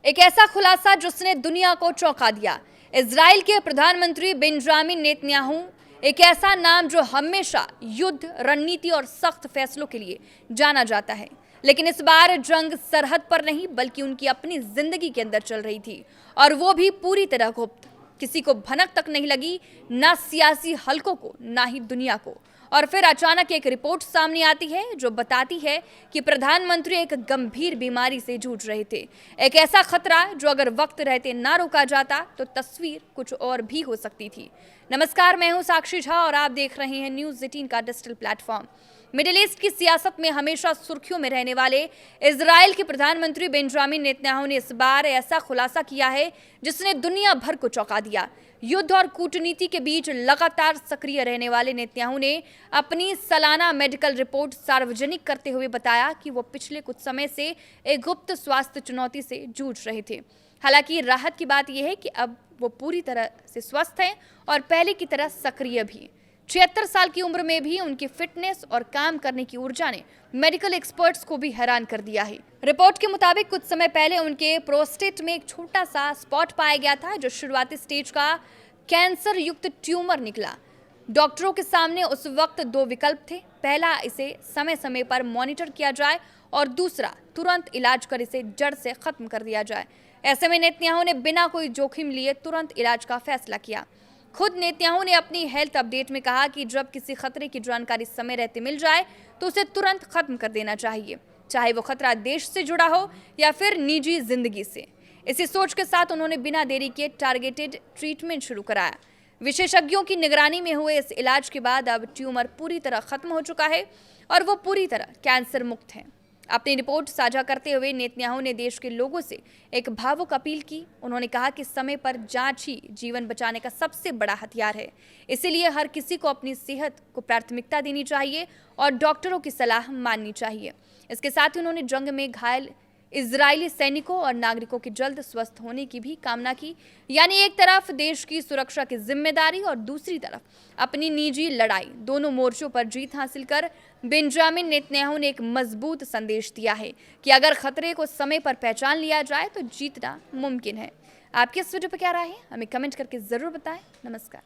एक ऐसा खुलासा जिसने दुनिया को चौंका दिया। इजराइल के प्रधानमंत्री बेंजामिन नेतन्याहू एक ऐसा नाम जो हमेशा युद्ध, रणनीति और सख्त फैसलों के लिए जाना जाता है। लेकिन इस बार जंग सरहद पर नहीं बल्कि उनकी अपनी जिंदगी के अंदर चल रही थी, और वो भी पूरी तरह गुप्त। किसी को भनक तक नहीं लगी, ना सियासी हलकों को, ना ही दुनिया को। और फिर अचानक एक रिपोर्ट सामने आती है जो बताती है कि प्रधानमंत्री एक गंभीर बीमारी से जूझ रहे थे। एक ऐसा खतरा जो अगर वक्त रहते ना रोका जाता तो तस्वीर कुछ और भी हो सकती थी। नमस्कार, मैं हूं साक्षी झा और आप देख रहे हैं न्यूज़ 18 का डिजिटल प्लेटफॉर्म। मिडिल ईस्ट की सियासत में हमेशा सुर्खियों में रहने वाले इजराइल के प्रधानमंत्री बेंजामिन नेतन्याहू ने इस बार ऐसा खुलासा किया है जिसने दुनिया भर को चौंका दिया। युद्ध और कूटनीति के बीच लगातार सक्रिय रहने वाले नेतन्याहू ने अपनी सालाना मेडिकल रिपोर्ट सार्वजनिक करते हुए बताया कि वो पिछले कुछ समय से एक गुप्त स्वास्थ्य चुनौती से जूझ रहे थे। हालांकि राहत की बात यह है कि अब वो पूरी तरह से स्वस्थ हैं और पहले की तरह सक्रिय भी। 76 साल की उम्र में भी उनकी फिटनेस और काम करने की ऊर्जा ने मेडिकल एक्सपर्ट्स को भी हैरान कर दिया है। रिपोर्ट के मुताबिक कुछ समय पहले उनके प्रोस्टेट में एक छोटा सा स्पॉट पाया गया था जो शुरुआती स्टेज का कैंसर युक्त ट्यूमर निकला। डॉक्टरों के सामने उस वक्त दो विकल्प थे। पहला, इसे समय समय पर मॉनिटर किया जाए और दूसरा, तुरंत इलाज कर इसे जड़ से खत्म कर दिया जाए। ऐसे में नेतन्याहू ने बिना कोई जोखिम लिए तुरंत इलाज का फैसला किया। खुद नेतन्याहू ने अपनी हेल्थ अपडेट में कहा कि जब किसी खतरे की जानकारी समय रहते मिल जाए तो उसे तुरंत खत्म कर देना चाहिए, चाहे वो खतरा देश से जुड़ा हो या फिर निजी जिंदगी से। इसी सोच के साथ उन्होंने बिना देरी के टारगेटेड ट्रीटमेंट शुरू कराया। विशेषज्ञों की निगरानी में हुए इस इलाज के बाद अब ट्यूमर पूरी तरह खत्म हो चुका है और वो पूरी तरह कैंसर मुक्त हैं। अपनी रिपोर्ट साझा करते हुए नेतन्याहू ने देश के लोगों से एक भावुक अपील की। उन्होंने कहा कि समय पर जांच ही जीवन बचाने का सबसे बड़ा हथियार है, इसीलिए हर किसी को अपनी सेहत को प्राथमिकता देनी चाहिए और डॉक्टरों की सलाह माननी चाहिए। इसके साथ ही उन्होंने जंग में घायल इजरायली सैनिकों और नागरिकों के जल्द स्वस्थ होने की भी कामना की। यानी एक तरफ देश की सुरक्षा की जिम्मेदारी और दूसरी तरफ अपनी निजी लड़ाई, दोनों मोर्चों पर जीत हासिल कर बेंजामिन नेतन्याहू ने एक मजबूत संदेश दिया है कि अगर खतरे को समय पर पहचान लिया जाए तो जीतना मुमकिन है। आपकी इस वीडियो पर क्या राय है, हमें कमेंट करके जरूर बताएं। नमस्कार।